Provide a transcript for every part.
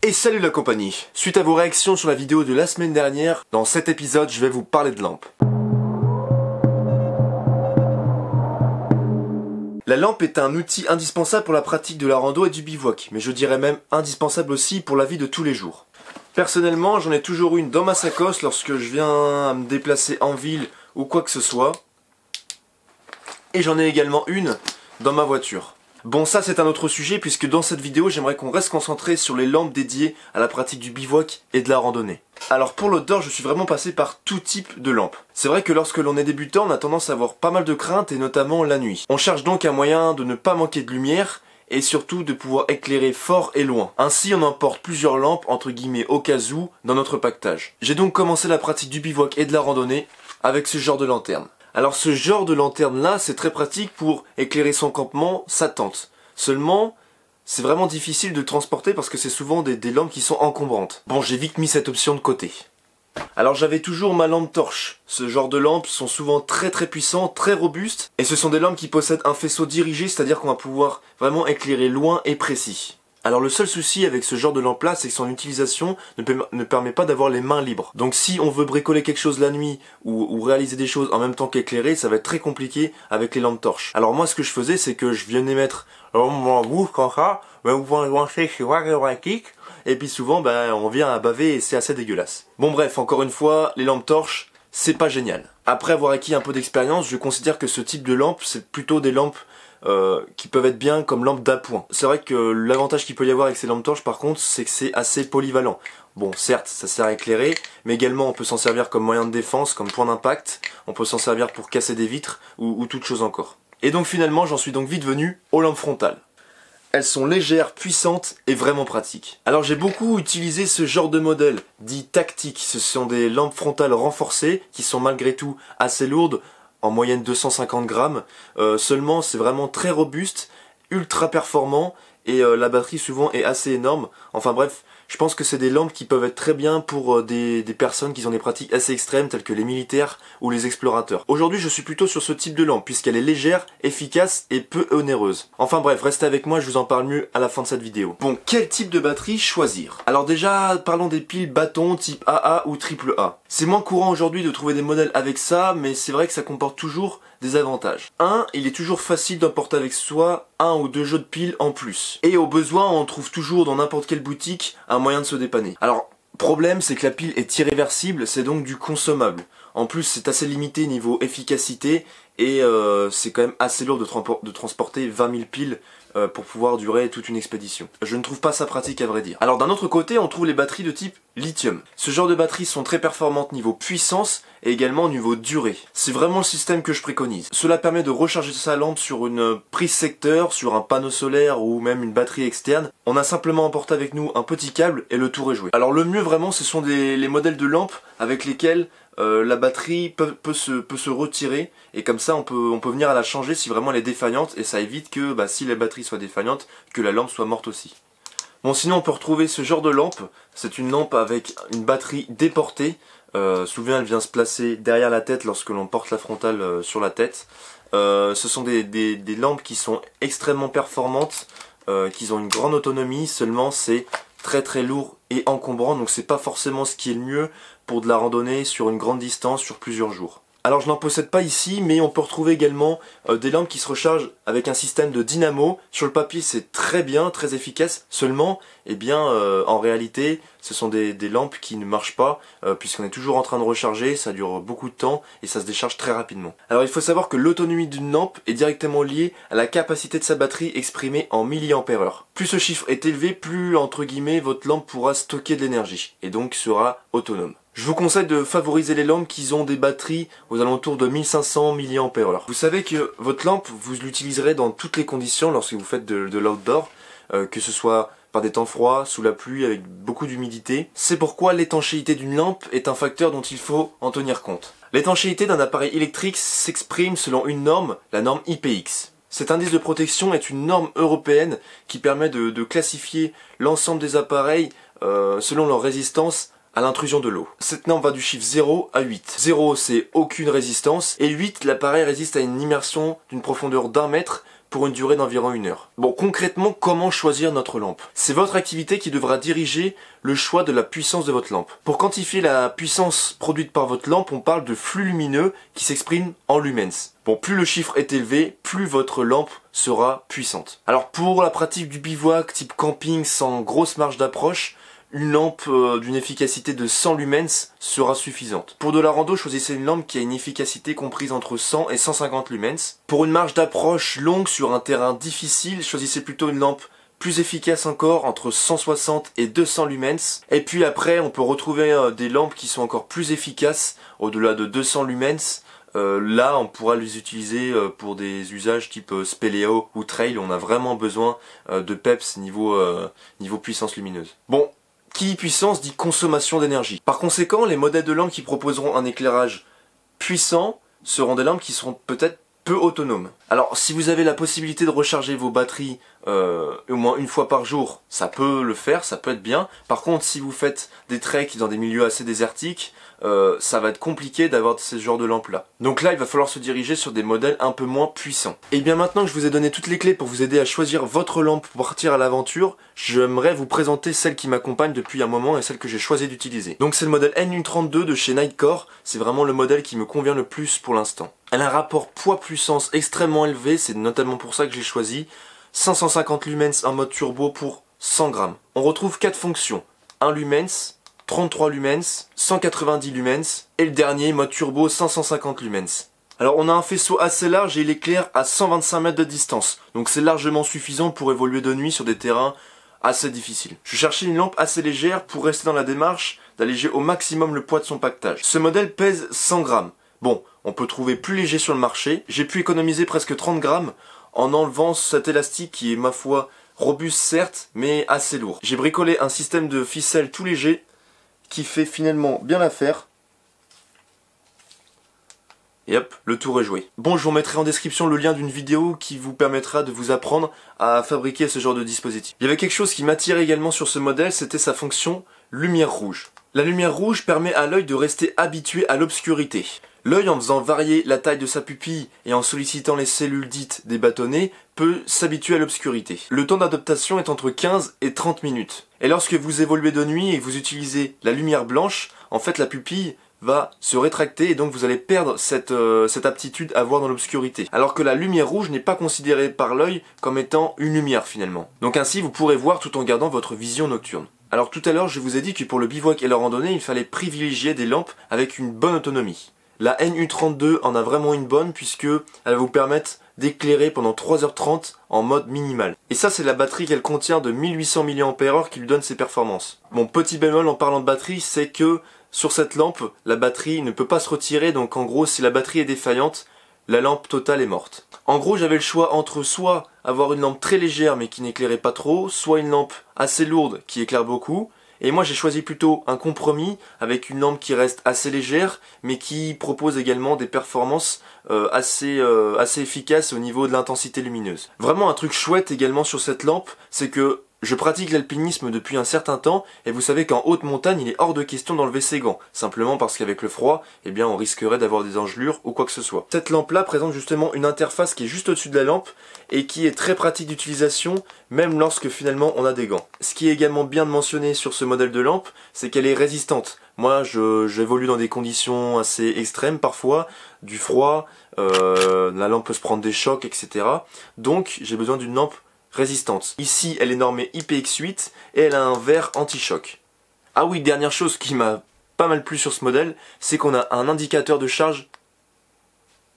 Et salut la compagnie. Suite à vos réactions sur la vidéo de la semaine dernière, dans cet épisode je vais vous parler de lampes. La lampe est un outil indispensable pour la pratique de la rando et du bivouac, mais je dirais même indispensable aussi pour la vie de tous les jours. Personnellement, j'en ai toujours une dans ma sacoche lorsque je viens à me déplacer en ville ou quoi que ce soit. Et j'en ai également une dans ma voiture. Bon, ça c'est un autre sujet puisque dans cette vidéo j'aimerais qu'on reste concentré sur les lampes dédiées à la pratique du bivouac et de la randonnée. Alors pour l'outdoor, je suis vraiment passé par tout type de lampes. C'est vrai que lorsque l'on est débutant, on a tendance à avoir pas mal de craintes et notamment la nuit. On cherche donc un moyen de ne pas manquer de lumière et surtout de pouvoir éclairer fort et loin. Ainsi on emporte plusieurs lampes entre guillemets au cas où dans notre pactage. J'ai donc commencé la pratique du bivouac et de la randonnée avec ce genre de lanterne. Alors ce genre de lanterne là, c'est très pratique pour éclairer son campement, sa tente. Seulement, c'est vraiment difficile de transporter parce que c'est souvent des lampes qui sont encombrantes. Bon, j'ai vite mis cette option de côté. Alors j'avais toujours ma lampe torche. Ce genre de lampes sont souvent très puissants, très robustes. Et ce sont des lampes qui possèdent un faisceau dirigé, c'est-à-dire qu'on va pouvoir vraiment éclairer loin et précis. Alors le seul souci avec ce genre de lampe là, c'est que son utilisation ne permet pas d'avoir les mains libres. Donc si on veut bricoler quelque chose la nuit ou réaliser des choses en même temps qu'éclairer, ça va être très compliqué avec les lampes torches. Alors moi ce que je faisais, c'est que je venais mettre mon bouche comme ça, et puis souvent on vient à baver et c'est assez dégueulasse. Bon bref, encore une fois, les lampes torches, c'est pas génial. Après avoir acquis un peu d'expérience, je considère que ce type de lampe, c'est plutôt des lampes qui peuvent être bien comme lampes d'appoint. C'est vrai que l'avantage qu'il peut y avoir avec ces lampes torches par contre, c'est que c'est assez polyvalent. Bon, certes, ça sert à éclairer, mais également on peut s'en servir comme moyen de défense, comme point d'impact, on peut s'en servir pour casser des vitres ou toute chose encore. Et donc finalement, j'en suis donc vite venu aux lampes frontales. Elles sont légères, puissantes et vraiment pratiques. Alors j'ai beaucoup utilisé ce genre de modèle, dit tactique. Ce sont des lampes frontales renforcées qui sont malgré tout assez lourdes, en moyenne 250 grammes. Seulement c'est vraiment très robuste, ultra performant et la batterie souvent est assez énorme. Enfin bref, je pense que c'est des lampes qui peuvent être très bien pour des personnes qui ont des pratiques assez extrêmes telles que les militaires ou les explorateurs. Aujourd'hui je suis plutôt sur ce type de lampe puisqu'elle est légère, efficace et peu onéreuse. Enfin bref, restez avec moi, je vous en parle mieux à la fin de cette vidéo. Bon, quel type de batterie choisir? Alors déjà, parlons des piles bâtons type AA ou AAA. C'est moins courant aujourd'hui de trouver des modèles avec ça, mais c'est vrai que ça comporte toujours des avantages. Il est toujours facile d'emporter avec soi un ou deux jeux de piles en plus. Et au besoin, on trouve toujours dans n'importe quelle boutique un moyen de se dépanner. Alors, problème, c'est que la pile est irréversible, c'est donc du consommable. En plus, c'est assez limité niveau efficacité et c'est quand même assez lourd de transporter 20 000 piles pour pouvoir durer toute une expédition. Je ne trouve pas ça pratique à vrai dire. Alors d'un autre côté, on trouve les batteries de type lithium. Ce genre de batteries sont très performantes niveau puissance et également niveau durée. C'est vraiment le système que je préconise. Cela permet de recharger sa lampe sur une prise secteur, sur un panneau solaire ou même une batterie externe. On a simplement emporté avec nous un petit câble et le tour est joué. Alors le mieux vraiment, ce sont les modèles de lampes avec lesquels la batterie peut se retirer et comme ça on peut venir à la changer si vraiment elle est défaillante et ça évite que si la batterie soit défaillante, que la lampe soit morte aussi. Bon, sinon on peut retrouver ce genre de lampe. C'est une lampe avec une batterie déportée. Souvent elle vient se placer derrière la tête lorsque l'on porte la frontale sur la tête. Ce sont des lampes qui sont extrêmement performantes, qui ont une grande autonomie, seulement c'est très lourd et encombrant, donc c'est pas forcément ce qui est le mieux pour de la randonnée sur une grande distance sur plusieurs jours. Alors je n'en possède pas ici, mais on peut retrouver également des lampes qui se rechargent avec un système de dynamo. Sur le papier c'est très bien, très efficace, seulement en réalité ce sont des lampes qui ne marchent pas puisqu'on est toujours en train de recharger, ça dure beaucoup de temps et ça se décharge très rapidement. Alors il faut savoir que l'autonomie d'une lampe est directement liée à la capacité de sa batterie exprimée en milliampères-heure. Plus ce chiffre est élevé, plus entre guillemets votre lampe pourra stocker de l'énergie et donc sera autonome. Je vous conseille de favoriser les lampes qui ont des batteries aux alentours de 1500 mAh. Vous savez que votre lampe, vous l'utiliserez dans toutes les conditions lorsque vous faites de l'outdoor, que ce soit par des temps froids, sous la pluie, avec beaucoup d'humidité. C'est pourquoi l'étanchéité d'une lampe est un facteur dont il faut en tenir compte. L'étanchéité d'un appareil électrique s'exprime selon une norme, la norme IPX. Cet indice de protection est une norme européenne qui permet de classifier l'ensemble des appareils selon leur résistance à l'intrusion de l'eau. Cette norme va du chiffre 0 à 8. 0 c'est aucune résistance et 8 l'appareil résiste à une immersion d'une profondeur d'1 mètre pour une durée d'environ 1 heure. Bon, concrètement, comment choisir notre lampe? C'est votre activité qui devra diriger le choix de la puissance de votre lampe. Pour quantifier la puissance produite par votre lampe, on parle de flux lumineux qui s'exprime en lumens. Bon, plus le chiffre est élevé, plus votre lampe sera puissante. Alors pour la pratique du bivouac type camping sans grosse marge d'approche, une lampe d'une efficacité de 100 lumens sera suffisante. Pour de la rando, choisissez une lampe qui a une efficacité comprise entre 100 et 150 lumens. Pour une marge d'approche longue sur un terrain difficile, choisissez plutôt une lampe plus efficace encore, entre 160 et 200 lumens. Et puis après, on peut retrouver des lampes qui sont encore plus efficaces, au-delà de 200 lumens. Là, on pourra les utiliser pour des usages type spéléo ou trail. On a vraiment besoin de peps niveau puissance lumineuse. Bon. Qui dit puissance dit consommation d'énergie. Par conséquent, les modèles de lampes qui proposeront un éclairage puissant seront des lampes qui seront peut-être peu autonomes. Alors, si vous avez la possibilité de recharger vos batteries au moins une fois par jour, ça peut le faire, ça peut être bien. Par contre, si vous faites des treks dans des milieux assez désertiques, ça va être compliqué d'avoir ce genre de lampe là. Donc là, il va falloir se diriger sur des modèles un peu moins puissants. Et bien maintenant que je vous ai donné toutes les clés pour vous aider à choisir votre lampe pour partir à l'aventure, j'aimerais vous présenter celle qui m'accompagne depuis un moment et celle que j'ai choisi d'utiliser. Donc c'est le modèle NU32 de chez Nitecore, c'est vraiment le modèle qui me convient le plus pour l'instant. Elle a un rapport poids-puissance extrêmement élevé, c'est notamment pour ça que j'ai choisi. 550 lumens en mode turbo pour 100 grammes. On retrouve 4 fonctions, 1 lumens, 33 lumens, 190 lumens et le dernier mode turbo 550 lumens. Alors on a un faisceau assez large et il éclaire à 125 mètres de distance, donc c'est largement suffisant pour évoluer de nuit sur des terrains assez difficiles. Je cherchais une lampe assez légère pour rester dans la démarche d'alléger au maximum le poids de son pactage. Ce modèle pèse 100 grammes. Bon, on peut trouver plus léger sur le marché. J'ai pu économiser presque 30 grammes en enlevant cet élastique qui est ma foi robuste certes, mais assez lourd. J'ai bricolé un système de ficelle tout léger qui fait finalement bien l'affaire. Et hop, le tour est joué. Bon, je vous mettrai en description le lien d'une vidéo qui vous permettra de vous apprendre à fabriquer ce genre de dispositif. Il y avait quelque chose qui m'attirait également sur ce modèle, c'était sa fonction lumière rouge. La lumière rouge permet à l'œil de rester habitué à l'obscurité. L'œil, en faisant varier la taille de sa pupille et en sollicitant les cellules dites des bâtonnets, peut s'habituer à l'obscurité. Le temps d'adaptation est entre 15 et 30 minutes. Et lorsque vous évoluez de nuit et que vous utilisez la lumière blanche, en fait la pupille va se rétracter et donc vous allez perdre cette aptitude à voir dans l'obscurité. Alors que la lumière rouge n'est pas considérée par l'œil comme étant une lumière finalement. Donc ainsi vous pourrez voir tout en gardant votre vision nocturne. Alors tout à l'heure je vous ai dit que pour le bivouac et la randonnée il fallait privilégier des lampes avec une bonne autonomie. La NU32 en a vraiment une bonne puisque elle va vous permettre d'éclairer pendant 3h30 en mode minimal. Et ça c'est la batterie qu'elle contient de 1800 mAh qui lui donne ses performances. Mon petit bémol en parlant de batterie, c'est que sur cette lampe, la batterie ne peut pas se retirer, donc en gros si la batterie est défaillante, la lampe totale est morte. En gros j'avais le choix entre soit avoir une lampe très légère mais qui n'éclairait pas trop, soit une lampe assez lourde qui éclaire beaucoup. Et moi j'ai choisi plutôt un compromis avec une lampe qui reste assez légère mais qui propose également des performances assez efficaces au niveau de l'intensité lumineuse. Vraiment un truc chouette également sur cette lampe, c'est que je pratique l'alpinisme depuis un certain temps et vous savez qu'en haute montagne il est hors de question d'enlever ses gants, simplement parce qu'avec le froid, eh bien on risquerait d'avoir des engelures ou quoi que ce soit. Cette lampe là présente justement une interface qui est juste au-dessus de la lampe et qui est très pratique d'utilisation même lorsque finalement on a des gants. Ce qui est également bien de mentionner sur ce modèle de lampe, c'est qu'elle est résistante. Moi j'évolue dans des conditions assez extrêmes parfois, du froid, la lampe peut se prendre des chocs, etc. Donc j'ai besoin d'une lampe résistante. Ici, elle est normée IPX8 et elle a un verre anti-choc. Ah oui, dernière chose qui m'a pas mal plu sur ce modèle, c'est qu'on a un indicateur de charge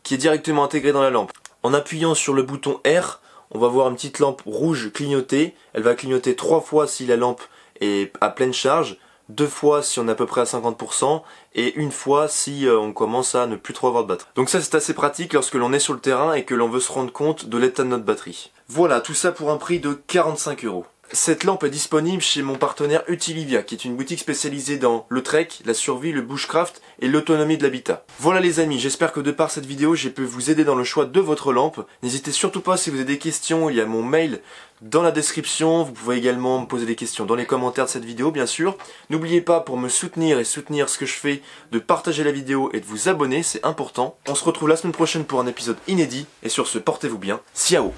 qui est directement intégré dans la lampe. En appuyant sur le bouton R, on va voir une petite lampe rouge clignoter. Elle va clignoter 3 fois si la lampe est à pleine charge, 2 fois si on est à peu près à 50% et 1 fois si on commence à ne plus trop avoir de batterie. Donc ça c'est assez pratique lorsque l'on est sur le terrain et que l'on veut se rendre compte de l'état de notre batterie. Voilà, tout ça pour un prix de 45 €. Cette lampe est disponible chez mon partenaire Utilivia, qui est une boutique spécialisée dans le trek, la survie, le bushcraft et l'autonomie de l'habitat. Voilà les amis, j'espère que de par cette vidéo, j'ai pu vous aider dans le choix de votre lampe. N'hésitez surtout pas si vous avez des questions, il y a mon mail dans la description. Vous pouvez également me poser des questions dans les commentaires de cette vidéo, bien sûr. N'oubliez pas, pour me soutenir et soutenir ce que je fais, de partager la vidéo et de vous abonner, c'est important. On se retrouve la semaine prochaine pour un épisode inédit. Et sur ce, portez-vous bien. Ciao!